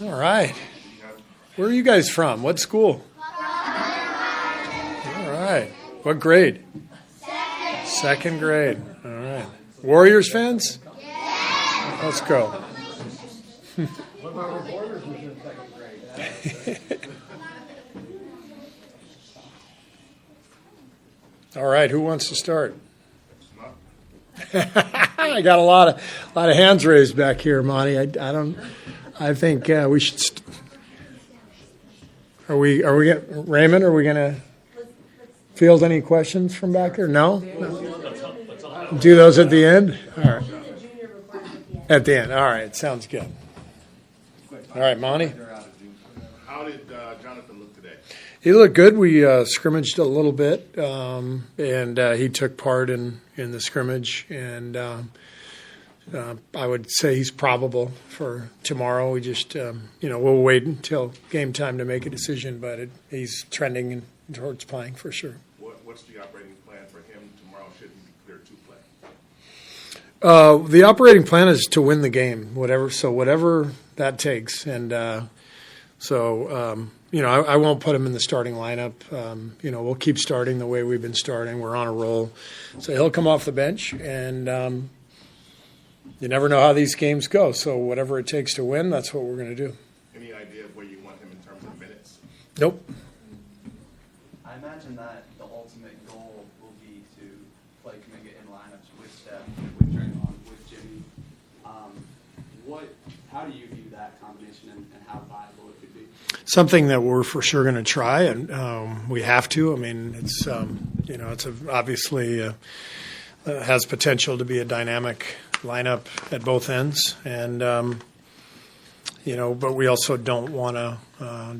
All right. Where are you guys from? What school? All right. What grade? Second grade. All right. Warriors fans? Yeah. Let's go. One of our reporters was in second grade. All right. Who wants to start? I got a lot of hands raised back here, Monty. I think we should. Are we Raymond? Are we going to field any questions from back there? No. Do those at the end. All right. At the end. All right. Sounds good. All right, Monty. How did Jonathan look today? He looked good. We scrimmaged a little bit, and he took part in the scrimmage. And I would say he's probable for tomorrow. We just, we'll wait until game time to make a decision, but he's trending towards playing for sure. What's the operating plan for him tomorrow? Should he be cleared to play? The operating plan is to win the game, whatever that takes. And I won't put him in the starting lineup. We'll keep starting the way we've been starting. We're on a roll. So he'll come off the bench, and you never know how these games go. So whatever it takes to win, that's what we're going to do. Any idea of where you want him in terms of minutes? Nope. I imagine that the ultimate goal will be to play Kuminga in lineups with Steph, with Draymond, with Jimmy. How do you view that combination and how viable it could be? Something that we're for sure going to try, and we have to. I mean, it's obviously has potential to be a dynamic lineup at both ends, and but we also don't want to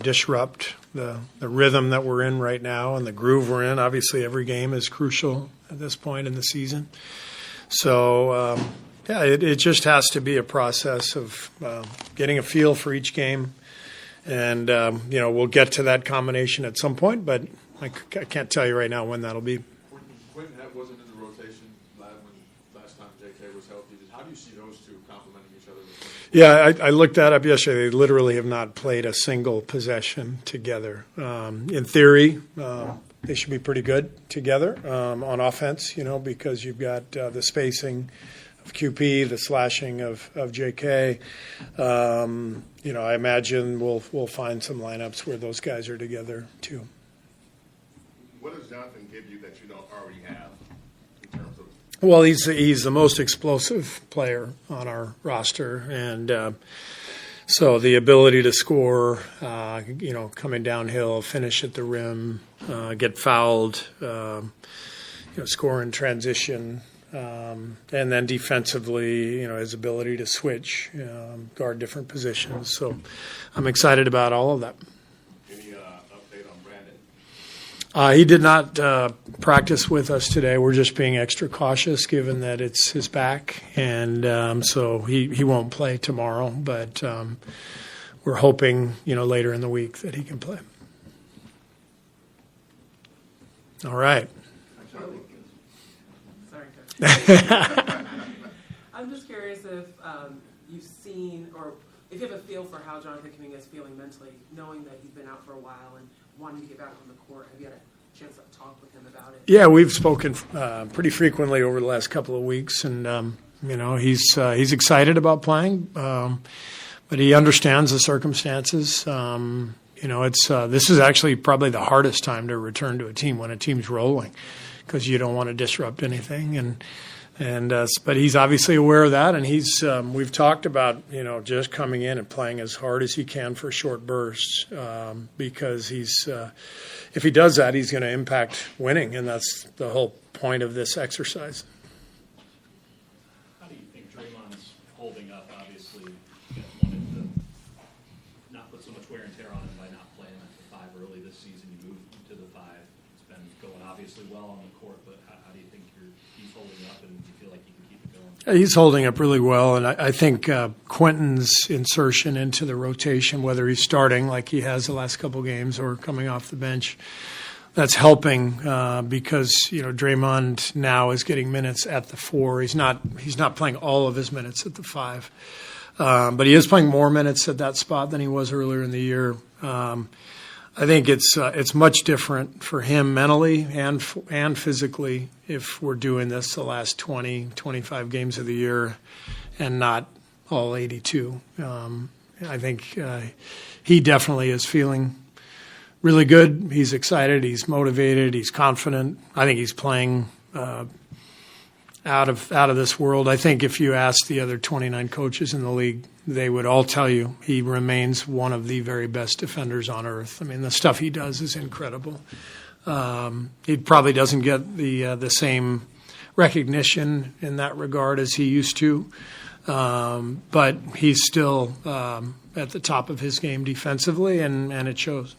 disrupt the rhythm that we're in right now and the groove we're in. Obviously, every game is crucial at this point in the season. So, it just has to be a process of getting a feel for each game. And, we'll get to that combination at some point, but I can't tell you right now when that'll be. Quentin wasn't in the rotation last time JK was healthy. How do you see those two complementing each other? Yeah, I looked that up yesterday. They literally have not played a single possession together. In theory, they should be pretty good together on offense, because you've got the spacing of QP, the slashing of JK. I imagine we'll find some lineups where those guys are together too. What does Jonathan give you that you don't already have in terms of? Well, he's the most explosive player on our roster, and so the ability to score, coming downhill, finish at the rim, get fouled, score in transition. And then defensively, his ability to switch, guard different positions. So I'm excited about all of that. Any update on Brandon? He did not practice with us today. We're just being extra cautious given that it's his back. And so he won't play tomorrow. But we're hoping, later in the week that he can play. All right. I'm just curious if you've seen or if you have a feel for how Jonathan Kuminga is feeling mentally, knowing that he's been out for a while and wanting to get back on the court. Have you had a chance to talk with him about it? Yeah, we've spoken pretty frequently over the last couple of weeks, and he's excited about playing, but he understands the circumstances. This is actually probably the hardest time to return to a team when a team's rolling, because you don't want to disrupt anything, but he's obviously aware of that, and we've talked about just coming in and playing as hard as he can for short bursts, because if he does that, he's going to impact winning, and that's the whole point of this exercise. How do you think Draymond's holding up? Obviously, you wanted to not put so much wear and tear on him by not playing at the 5 early this season. You moved to the 5. It's been going obviously well on the court, but how do you think he's holding up, and do you feel like you can keep it going? He's holding up really well, and I think Quentin's insertion into the rotation, whether he's starting like he has the last couple games or coming off the bench, that's helping because Draymond now is getting minutes at the 4. He's not playing all of his minutes at the 5. But he is playing more minutes at that spot than he was earlier in the year. I think it's much different for him mentally and physically if we're doing this the last 20, 25 games of the year and not all 82. I think he definitely is feeling really good. He's excited. He's motivated. He's confident. I think he's playing out of this world. I think if you ask the other 29 coaches in the league, they would all tell you he remains one of the very best defenders on earth. I mean, the stuff he does is incredible. He probably doesn't get the same recognition in that regard as he used to, but he's still at the top of his game defensively, and it shows.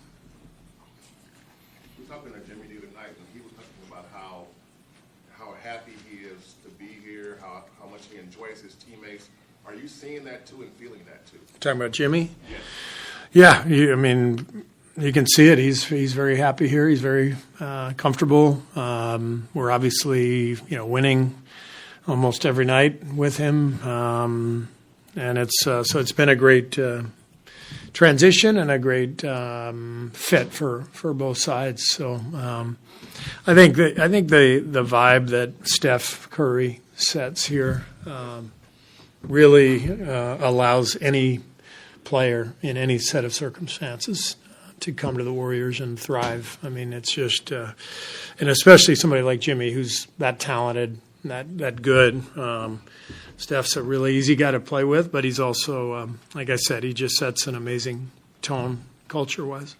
We were talking to Jimmy the other night, and he was talking about how happy he is to be here, how much he enjoys his teammates. Are you seeing that too and feeling that too? Talking about Jimmy? Yes. Yeah, I mean, you can see it. He's very happy here. He's very comfortable. We're obviously winning almost every night with him, and it's so it's been a great transition and a great fit for both sides. So I think the vibe that Steph Curry sets here really allows any player in any set of circumstances to come to the Warriors and thrive. I mean, it's just, and especially somebody like Jimmy, who's that talented, that good. Steph's a really easy guy to play with, but he's also, like I said, he just sets an amazing tone culture-wise.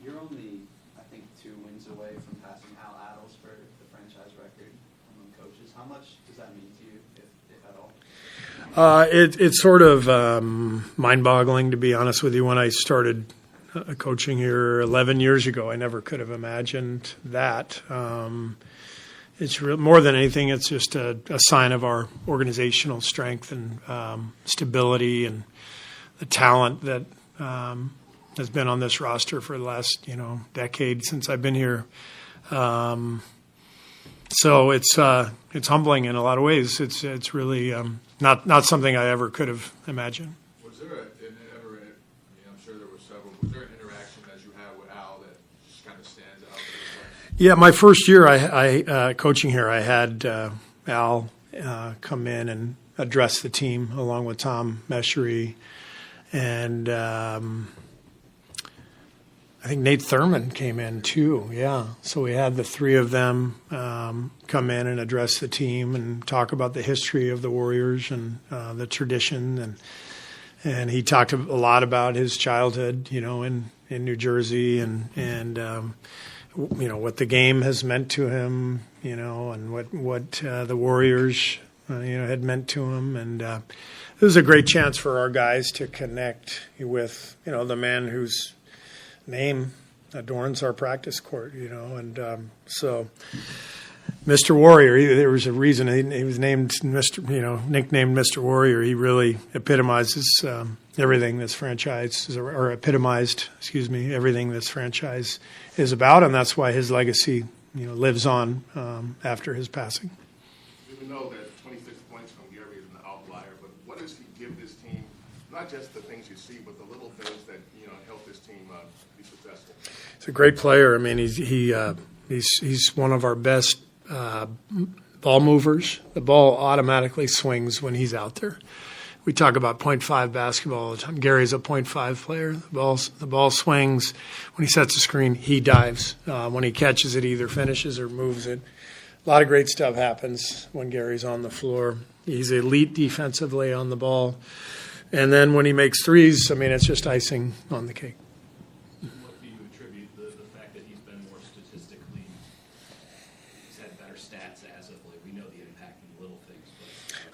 You're only, I think, 2 wins away from passing Attles for the franchise record among coaches. How much does that mean to you, if at all? It's sort of mind-boggling, to be honest with you. When I started coaching here 11 years ago, I never could have imagined that. It's more than anything, it's just a sign of our organizational strength and stability and the talent that has been on this roster for the last decade since I've been here. So it's humbling in a lot of ways. It's really not something I ever could have imagined. Was there I'm sure there were several, was there an interaction as you had with Al that just kind of stands out? Yeah, my first year I coaching here, I had Al come in and address the team along with Tom Meshery, and I think Nate Thurman came in too. Yeah, so we had the three of them come in and address the team and talk about the history of the Warriors and the tradition, and he talked a lot about his childhood, in New Jersey and what the game has meant to him, and what the Warriors, had meant to him. And it was a great chance for our guys to connect with, the man whose name adorns our practice court, And so Mr. Warrior, there was a reason he was named nicknamed Mr. Warrior. He really epitomizes everything this franchise or epitomized, everything this franchise is about, and that's why his legacy, lives on after his passing. We know that 26 points from Gary is an outlier, but what does he give this team? Not just the things you see, but the little things that help this team be successful. He's a great player. I mean, he's one of our best ball movers. The ball automatically swings when he's out there. We talk about 0.5 basketball all the time. Gary's a 0.5 player. The ball swings. When he sets a screen, he dives. When he catches it, he either finishes or moves it. A lot of great stuff happens when Gary's on the floor. He's elite defensively on the ball. And then when he makes threes, it's just icing on the cake. What do you attribute the fact that he's been more statistically, he's had better stats as of late? We know the impact in little things.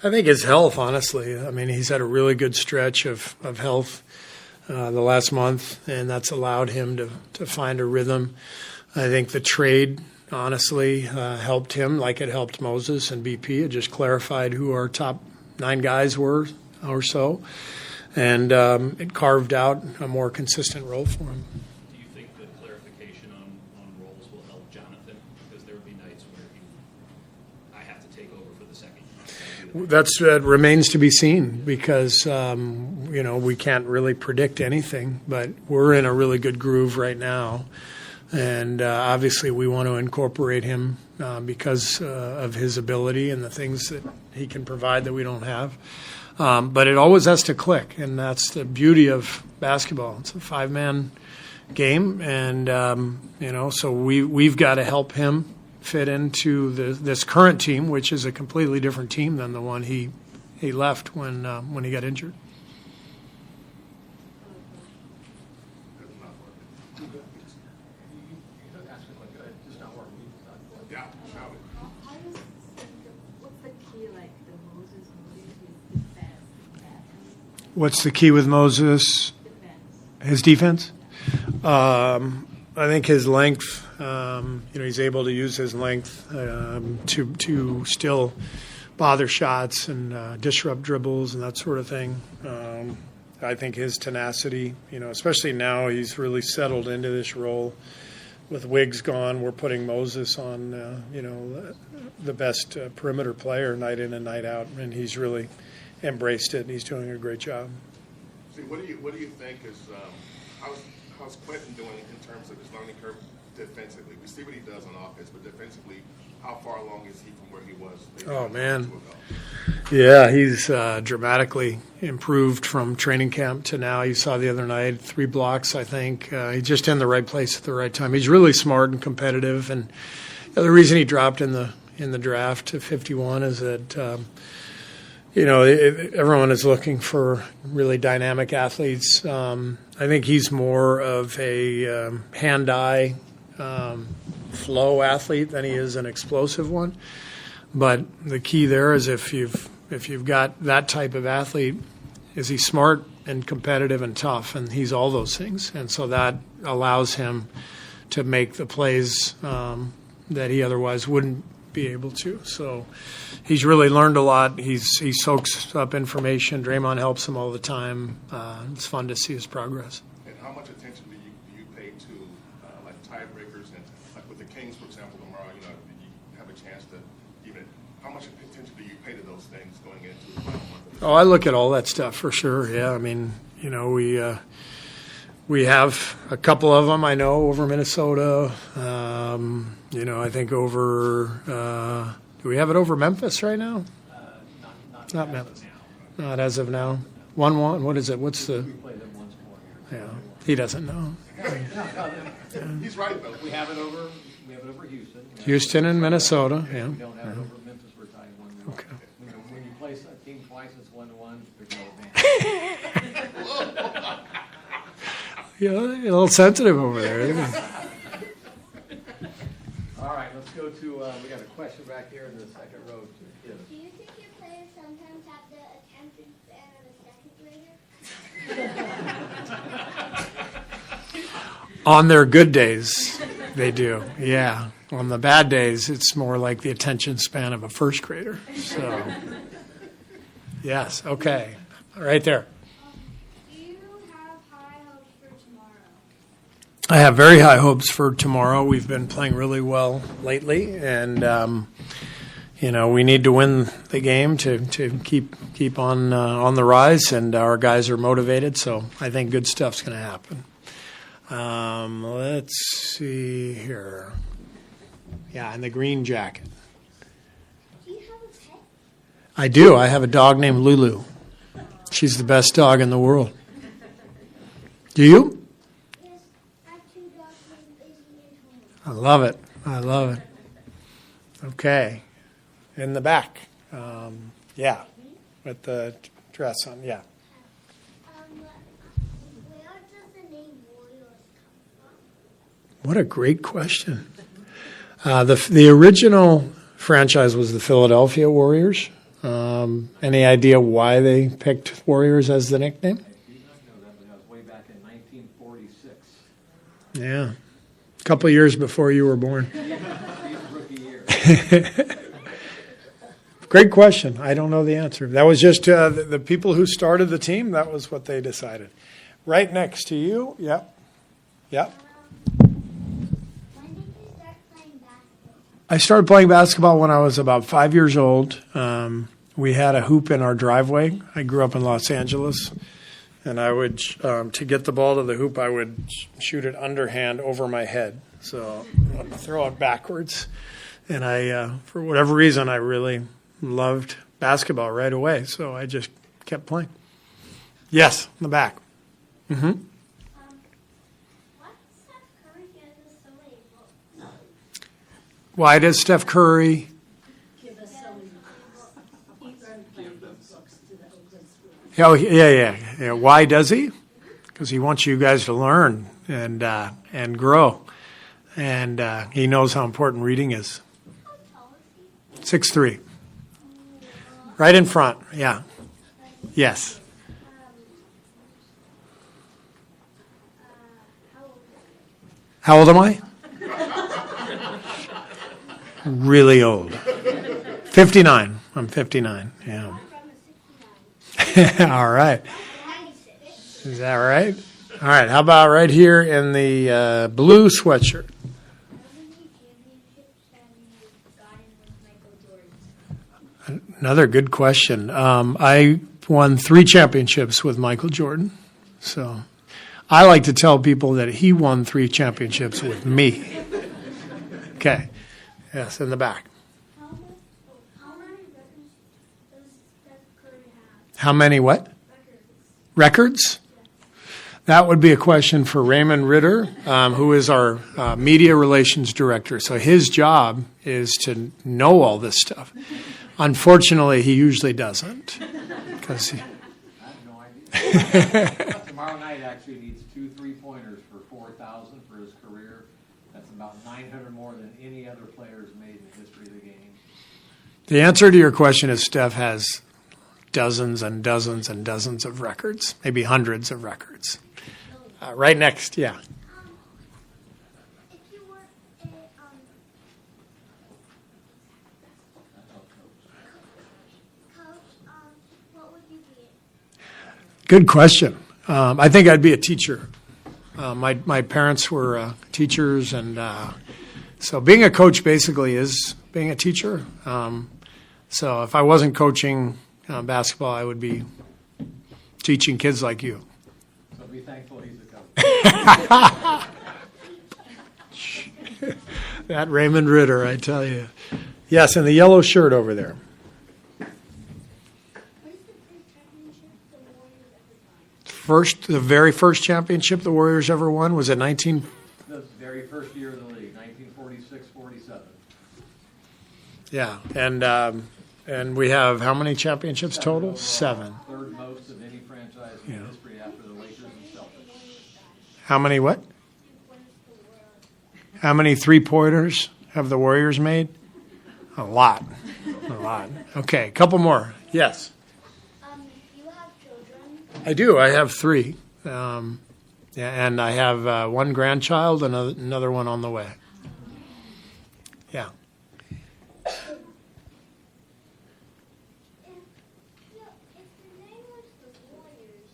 I think his health, honestly. He's had a really good stretch of health the last month, and that's allowed him to find a rhythm. I think the trade, honestly, helped him like it helped Moses and BP. It just clarified who our top 9 guys were or so, and it carved out a more consistent role for him. Do you think the clarification on roles will help Jonathan? Because there would be nights where I have to take over for the second. That remains to be seen because, we can't really predict anything, but we're in a really good groove right now. And obviously we want to incorporate him because of his ability and the things that he can provide that we don't have. But it always has to click, and that's the beauty of basketball. It's a five-man game, and, so we've got to help him fit into this current team, which is a completely different team than the one he left when he got injured. Yeah, I just think what's the key, like the Moses movie, his defense? What's the key with Moses? His defense? I think his length. He's able to use his length to still bother shots and disrupt dribbles and that sort of thing. I think his tenacity, especially now he's really settled into this role. With Wiggs gone, we're putting Moses on, the best perimeter player night in and night out, and he's really embraced it, and he's doing a great job. See, what do you think is how's Quentin doing in terms of his learning curve defensively? We see what he does on offense, but defensively, how far along is he from where he was? Oh, man. Yeah, he's dramatically improved from training camp to now. You saw the other night, 3 blocks, I think. He's just in the right place at the right time. He's really smart and competitive, and the reason he dropped in the draft to 51 is that everyone is looking for really dynamic athletes. I think he's more of a hand-eye flow athlete than he is an explosive one. But the key there is if you've got that type of athlete, is he smart and competitive and tough, and he's all those things. And so that allows him to make the plays that he otherwise wouldn't be able to. So he's really learned a lot. He soaks up information. Draymond helps him all the time. It's fun to see his progress. And how much attention do you pay to like tiebreakers and like with the Kings, for example, tomorrow? Do you have a chance to even how much attention do you pay to those things going into the final month? Oh, I look at all that stuff for sure. Yeah, I mean, we have a couple of them. I know over Minnesota. I think over. Do we have it over Memphis right now? Not Memphis. Not as of now. 1-1. What is it? What's the? We play them once more here. Yeah, he doesn't know. He's right though. We have it over Houston. Houston and Minnesota. Yeah. We don't have it over Memphis. We're tied 1-1. Okay. When you play a team twice, it's 1-1. There's no advantage. Yeah, a little sensitive over there. Isn't it? All right, let's go to. We got a question back here in the second row. Do you think your players sometimes have the attention span of a second grader? On their good days, they do. Yeah. On the bad days, it's more like the attention span of a first grader. So, yes. Okay. Right there. Do you have high hopes for tomorrow? I have very high hopes for tomorrow. We've been playing really well lately, and we need to win the game to keep on the rise. And our guys are motivated, so I think good stuff's going to happen. Let's see here. Yeah, in the green jacket. Do you have a pet? I do. I have a dog named Lulu. She's the best dog in the world. Do you? Yes, I have 2 dogs named Izzy and Tony. I love it. I love it. Okay. In the back. Yeah. With the dress on. Yeah. Where does the name Warriors come from? What a great question. The original franchise was the Philadelphia Warriors. Any idea why they picked Warriors as the nickname? I do not know that, but that was way back in 1946. Yeah. A couple of years before you were born. Rookie year. Great question. I don't know the answer. That was just the people who started the team. That was what they decided. Right next to you. Yep. Yep. When did you start playing basketball? I started playing basketball when I was about 5 years old. we had a hoop in our driveway. I grew up in Los Angeles, and I would, to get the ball to the hoop, I would shoot it underhand over my head. So I'd throw it backwards. And I, for whatever reason, I really loved basketball right away. So I just kept playing. Yes, in the back. Mm-hmm. Why does Steph Curry give us so many books? Why does Steph Curry? Give us so many books. He earned plenty of books to the Oakland school. Oh, yeah. Why does he? Because he wants you guys to learn and grow. And he knows how important reading is. How tall is he? 6'3". Right in front, yeah. Yes. How old is he? How old am I? Really old. 59. I'm 59, yeah. I'm from a 69. All right. 96. Is that right? All right, how about right here in the blue sweatshirt? How many championships have you gotten with Michael Jordan? Another good question. I won 3 championships with Michael Jordan. So I like to tell people that he won 3 championships with me. Okay. Yes, in the back. How many records does Steph Curry have? How many what? Records. Records? That would be a question for Raymond Ritter, who is our media relations director. So his job is to know all this stuff. Unfortunately, he usually doesn't. Because I have no idea. Tomorrow night actually needs 2 3-pointers for 4,000 for his career. That's about 900 more than any other player's made in the history of the game. the answer to your question is Steph has dozens and dozens and dozens of records, maybe hundreds of records. Right next, yeah. If you were a coach, what would you be? Good question. I think I'd be a teacher. My parents were teachers, and so being a coach basically is being a teacher. So if I wasn't coaching basketball, I would be teaching kids like you. So be thankful he's a coach. That Raymond Ritter, I tell you. Yes, in the yellow shirt over there. What is the first championship the Warriors ever won? The very first championship the Warriors ever won was at 19. The very first year of the league, 1946-47. Yeah, and we have how many championships total? 7. Third most of any franchise in history after the Lakers and Celtics. How many what? How many 3-pointers have the Warriors made? A lot. A lot. Okay, a couple more. Yes. You have children. I do. I have 3. And I have 1 grandchild and another one on the way. Yeah. If the name was the Warriors,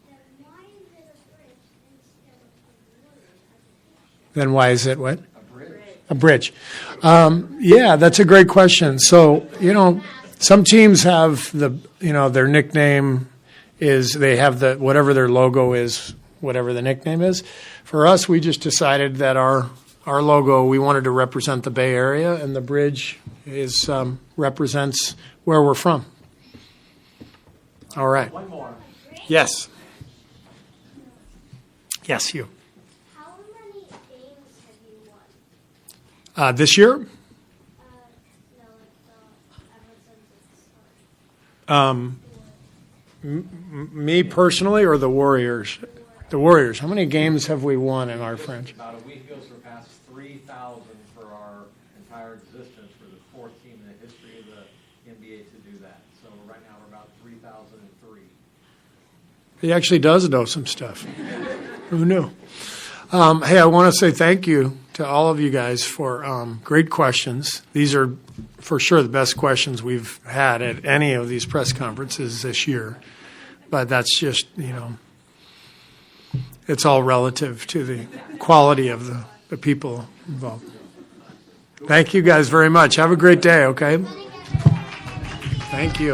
then why is it a bridge instead of a Warriors as a picture? Then why is it what? A bridge. A bridge. Yeah, that's a great question. So, some teams have their nickname is they have whatever their logo is, whatever the nickname is. For us, we just decided that our logo, we wanted to represent the Bay Area, and the bridge represents where we're from. All right. One more. Yes. Yes, you. How many games have you won? This year? No, ever since it started. Me personally or the Warriors? The Warriors. How many games have we won in our franchise? About a week ago surpassed 3,000 for our entire existence for the 4th team in the history of the NBA to do that. So right now we're about 3,003. He actually does know some stuff. Who knew? Hey, I want to say thank you to all of you guys for great questions. These are for sure the best questions we've had at any of these press conferences this year. But that's just, it's all relative to the quality of the people involved. Thank you guys very much. Have a great day, okay? Thank you.